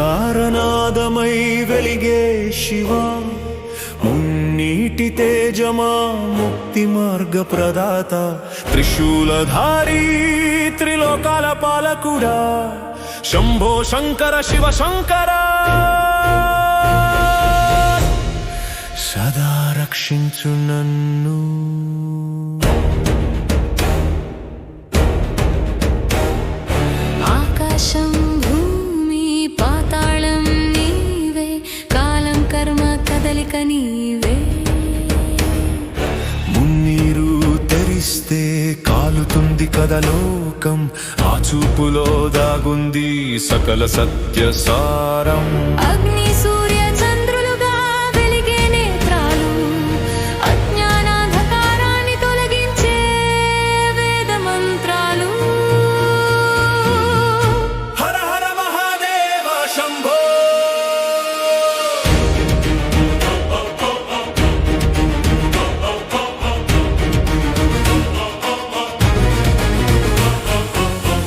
ఓంకారనాదమై వెలిగే శివ మున్నీటి తేజమా ముక్తి మార్గ ప్రదాత త్రిశూలధారీ త్రిలోకాల పాలకుడా శంభో శంకర శివ శంకర సదా రక్షించు నన్ను ఆకాశం భూమి పాతాళం నీవే కాలం కర్మ కదలిక నీవే మున్నీరు తెరిస్తే కాలుతుంది కదలోకం ఆ చూపులో దాగుంది సకల సత్యసారం అగ్ని సూర్య చంద్రులుగా వెలిగే నేత్రాలు అజ్ఞానాంధకారాన్ని తొలగించే వేద మంత్రాలు హర హర మహాదేవ శంభో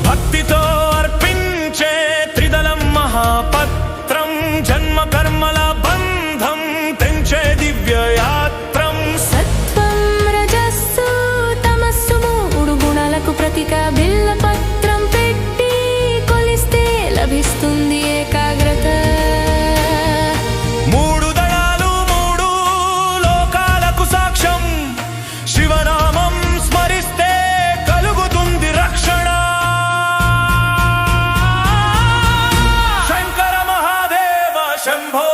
భక్తితో అర్పించే త్రిదళం మహాపత్రం జన్మ కర్మల బంధం తెంచే దివ్య యాత్రం సత్వం రజస్సు తమస్సు మూడు గుణాలకు ప్రతీక బిల్లపత్రం పెట్టి కొలిస్తే లభిస్తుంది ఏకాగ్రత మూడు దళాలు మూడు లోకాలకు సాక్ష్యం శివనామం స్మరిస్తే కలుగుతుంది రక్షణ శంకర మహాదేవ శంభో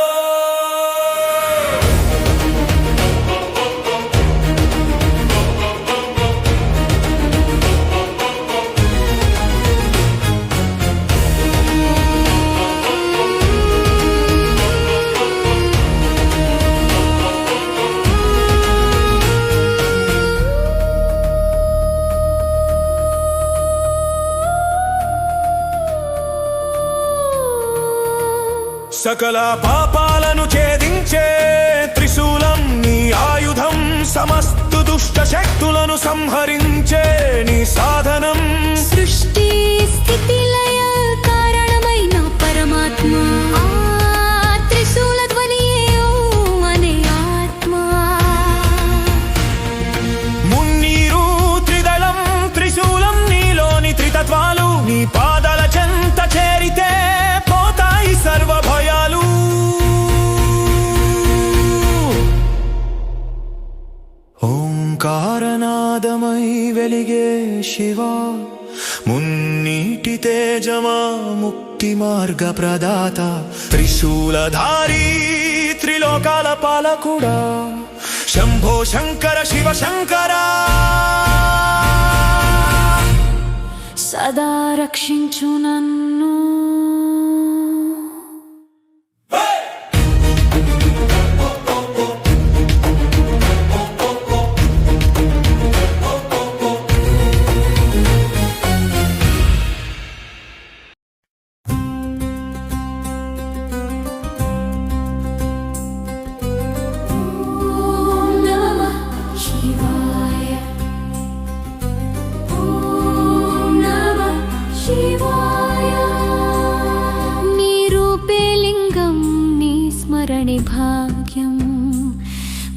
సకల పాపాలను ఛేదించే త్రిశూలం నీ ఆయుధం సమస్త దుష్ట శక్తులను సంహరించే నీ సాధనం సృష్టి స్థితి లయ కారణమైన పరమాత్మ ఆ త్రిశూల ధ్వనియే ఓం అనే ఆత్మ మున్నీరు త్రిదళం త్రిశూలం నీలోని త్రితత్వాలు నీ పాదాల చెంత చేరితే పోతాయి సర్వ భయాలు ఓంకారనాదమై వెలిగే శివ మున్నీటి తేజమా ముక్తి మార్గ ప్రదాత త్రిశూలధారీ త్రిలోకాల పాలకుడా శంభో శంకర శివ శంకర సదా రక్షించు నన్ను ఓం నమః శివాయ ఓం నమః శివాయ నీ రూపే లింగం నీ స్మరణి భాగ్యం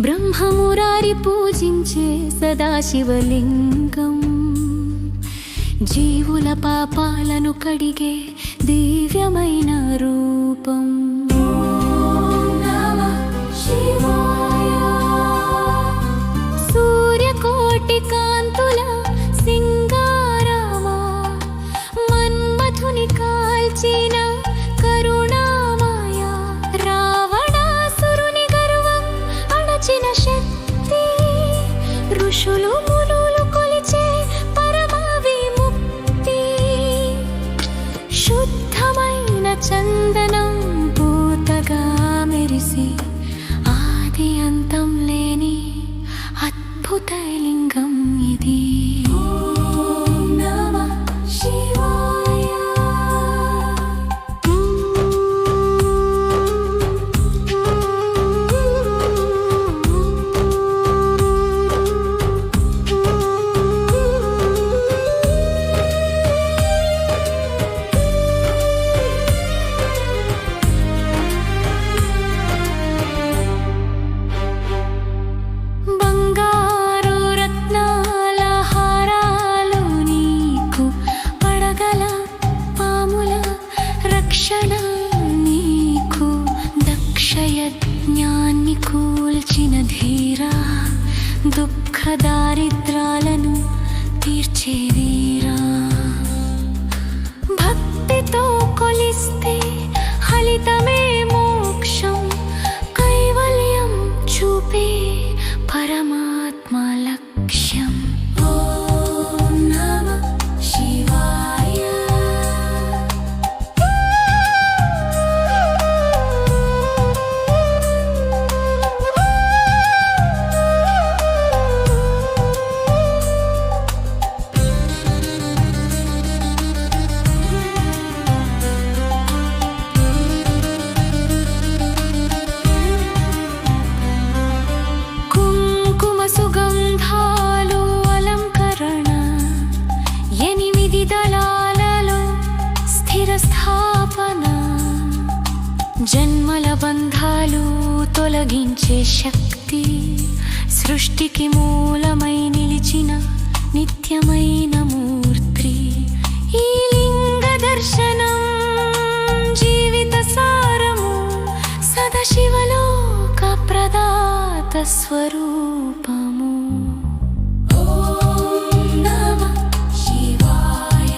బ్రహ్మమురారి పూజించే సదాశివలింగం జీవుల పాపాలను కడిగే దివ్యమైన రూపం ఓం నమః శివాయ సూర్యకోటి కాంతుల సింగారామా మన్మథుని కాల్చిన కరుణామాయ రావణాసురుని గర్వం అణచిన శక్తి ఋషులు మునులు కొలిచే పరమ విముక్తి శుద్ధమైన చందనం పరిపాలించే శక్తి, సృష్టికి మూలమై నిలిచిన నిత్యమైన మూర్తి. ఈ లింగ దర్శనం జీవిత సారము, సదాశివలోక ప్రదాత స్వరూపము. ఓం నమః శివాయ,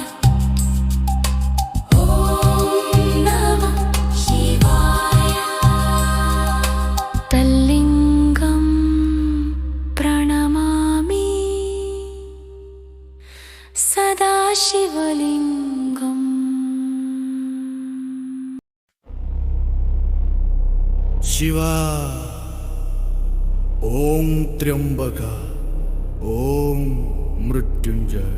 ఓం నమః శివాయ. తల్లింగం ప్రణమామి, సదాశివలింగం. శివా ఓం త్ర్యంబక ఓం మృత్యుంజయ.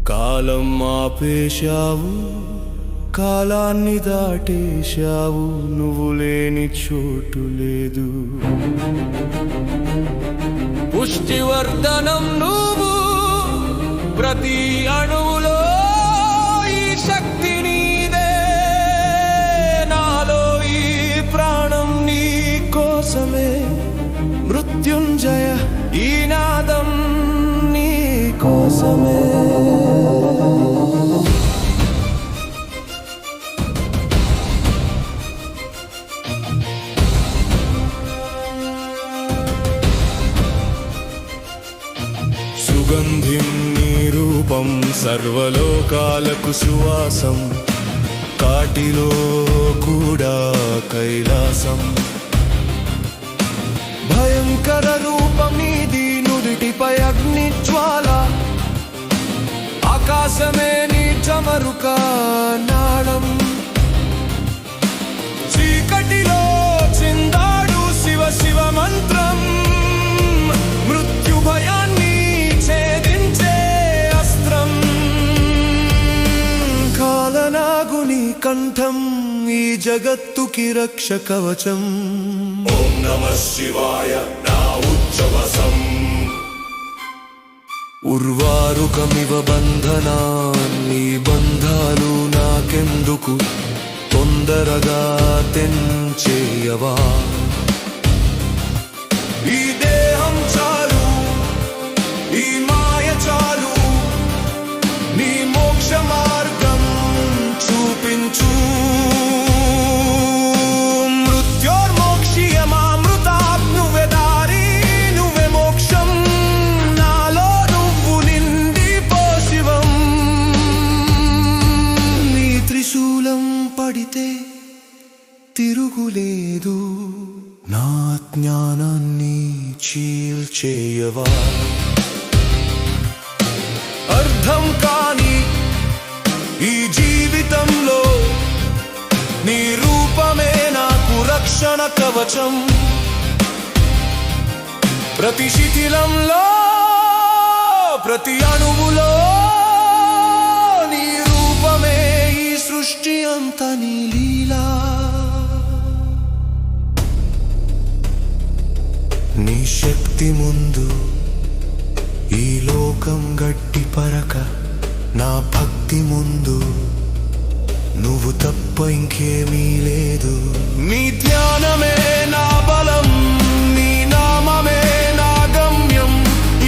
కాలం ఆపేశావు, కాలాన్ని దాటేశావు, నువ్వు లేని చోటు లేదు. పుష్టివర్ధనం నువ్వు, ప్రతి అణువులో ఈ శక్తి నీదే. నాలో ఈ ప్రాణం నీ కోసమే. మృత్యుంజయ ఈ నాదం నీ కోసమే. సుగంధిం నీ రూపం, సర్వలోకాలకు సువాసం. కాటిలో కూడా కైలాసం. భయంకర రూపం నీది, నుదిటిపై అగ్ని జ్వాల. ఆకాశమే నీ చమరుక నాళం. చీకటిలో చిందాడు శివ శివ మంత్రం. మృత్యు భయాన్ని ఛేదించే అస్త్రం. కాలనాగుని కంఠం ఈ జగత్తుకి రక్ష కవచం. ఓం నమః శివాయ నా ఉచ్చవసం. ఉర్వారుకమివ బంధనాన్ని, బంధాలు నాకెందుకు, తొందరగా తెంచేయవా. ఈ దేహం చాలు, ఈ మాయ చాలు, నీ మోక్ష మార్గం చూపించు. మృత్యోర్మోక్షియమామృతాత్ నువ్వే దారి, నువ్వే మోక్షం. నాలో నువ్వు నిండిపో శివం. నీ త్రిశూలం పడితే తిరుగులేదు. నా జ్ఞానాన్ని చీల్చేయవా. అర్థం కాని ఈ జీవితంలో నీ రూపమే నాకు రక్షణ కవచం. ప్రతి శిథిలంలో, ప్రతి అణువులో నీ రూపమే ఈ సృష్టి అంత నీ లీలా. నీ శక్తి ముందు ఈ లోకం గట్టి పరక. నా భక్తి ముందు నువ్వు తప్ప ఇంకేమీ లేదు. నీ ధ్యానమే నా బలం, నీ నామమే నా గమ్యం.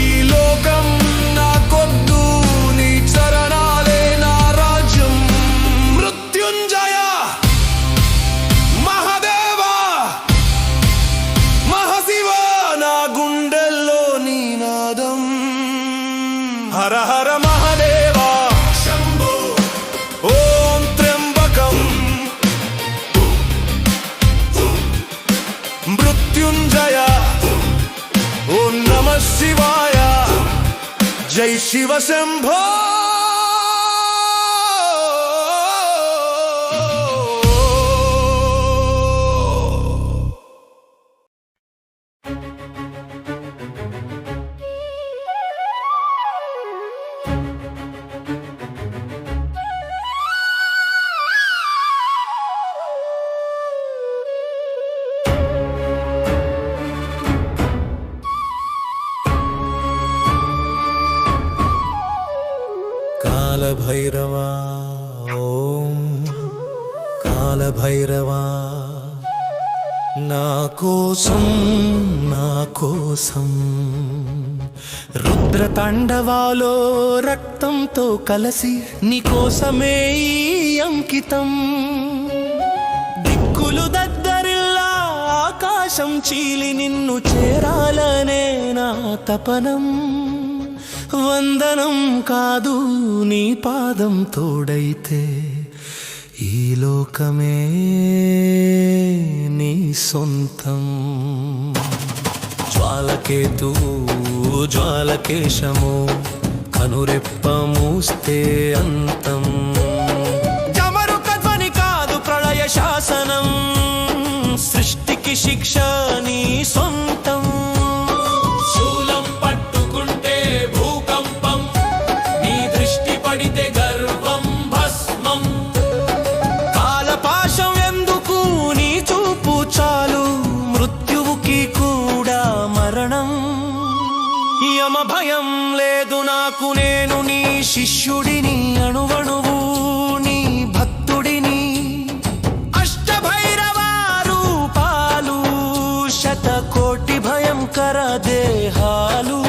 ఈ లోకం నాకొద్దు, నీ చరణాలే నా రాజ్యం. మృత్యుంజయ మహాదేవా మహాశివ, నా గుండెల్లో నీ నాదం. హర హర మహాదేవా శంభో. ఓం త్ర్యంబకం మృత్యుంజయ. ఓం నమః శివాయ. జై శివ శంభో. కాలభైరవా ఓం కాలభైరవా. నా కోసం నా కోసం రుద్రతాండవాలో రక్తంతో కలసి నీకోసమే ఈ అంకితం. దిక్కులు దద్దరిల్లా ఆకాశం చీలి నిన్ను చేరాలనే నా తపనం. వందనం కాదు నీ పాదం తోడైతే ఈ లోకమే నీ సొంతం. జ్వాలకేతు జ్వాలకేశము కనురెప్ప మూస్తే అంతం. జమరుక ధ్వని కాదు ప్రళయ శాసనం, సృష్టికి శిక్ష నీ సొంతం. శూలం పట్టుకుంటే భూకంపం, నీ దృష్టి పడితే గర్వం భస్మం. కాలపాశం ఎందుకు నీ చూపు చాలు, మృత్యువుకి కూడా మరణం. యమ భయం లేదు నాకు, నేను నీ శిష్యుడిని, అణువణువు నీ భక్తుడిని. అష్టభైరవ రూపాలు, శతకోటి భయంకర దేహాలు.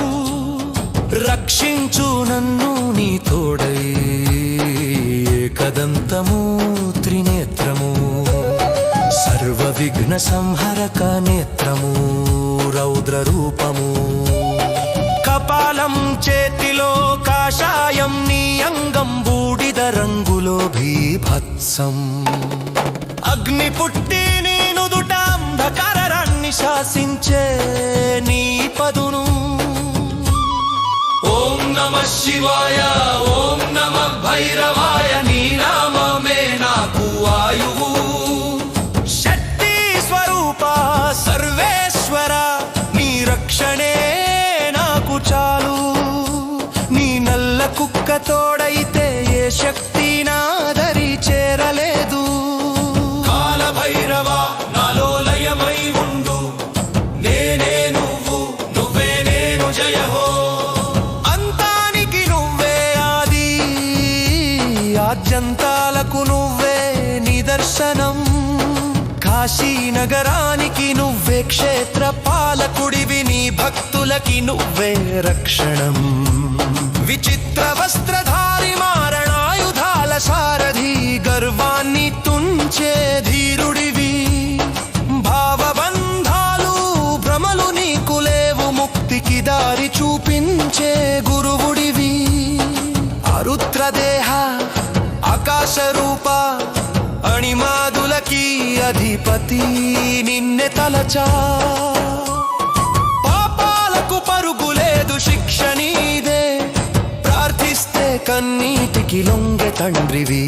రక్షించు నన్ను నీ తోడై, ఏకదంతము త్రినేత్రము, సర్వ విఘ్న సంహరక నేత్రము, రౌద్ర రూపము. కపాలం చేతిలో కాషాయం, నీ అంగం బూడిద రంగులో భీభత్సం. అగ్ని పుట్టి నీ నుదుట అంధకారాన్ని శాసించే నీ పదును. ఓం నమః శివాయ ఓం నమః భైరవాయ, నీ నామమే నాకు ఆయువు. శక్తి స్వరూప సర్వేశ్వర, నీ రక్షణే నాకు చాలు. నీ నల్ల కుక్క తోడైతే ఏ శక్తి నాదరి చేరలేదు. కాలభైరవ నాలో లయమై ఉండు, నేనే నువ్వు నువ్వే నేను, జయ హో. అంతానికి నువ్వే ఆది, ఆద్యంతాలకు నువ్వే నిదర్శనం. కాశీ నగరానికి నువ్వే క్షేత్ర పాలకుడివి, నీ భక్తులకి నువ్వే రక్షణం. విచిత్ర వస్త్రధారి మారణాయుధాల సారథి, గర్వాన్ని తుంచే ధీరుడివి. భావబంధాలు భ్రమలు నీకు లేవు, ముక్తికి దారి చూపించే గురువుడివి. అరుద్రదేహ ఆకాశ రూప, అణిమాదులకి అధిపతి నిన్నె తలచా. పాపాలకు పరుగులేదు, శిక్ష నీదే. ప్రార్థిస్తే కన్నీటికి లొంగె తండ్రివి.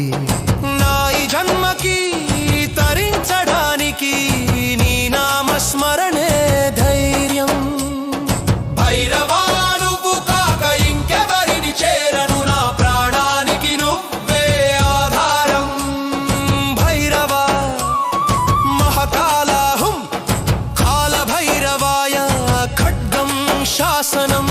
నా ఈ జన్మకి తరించడానికి నీ నామస్మరణే ధైర్యం. భైరవా నువ్వు కాక ఇంకెవరిని చేరను, నా ప్రాణానికి నువ్వే ఆధారం. భైరవా మహాకాలాహం, కాలభైరవాయ ఖడ్గం శాసనం.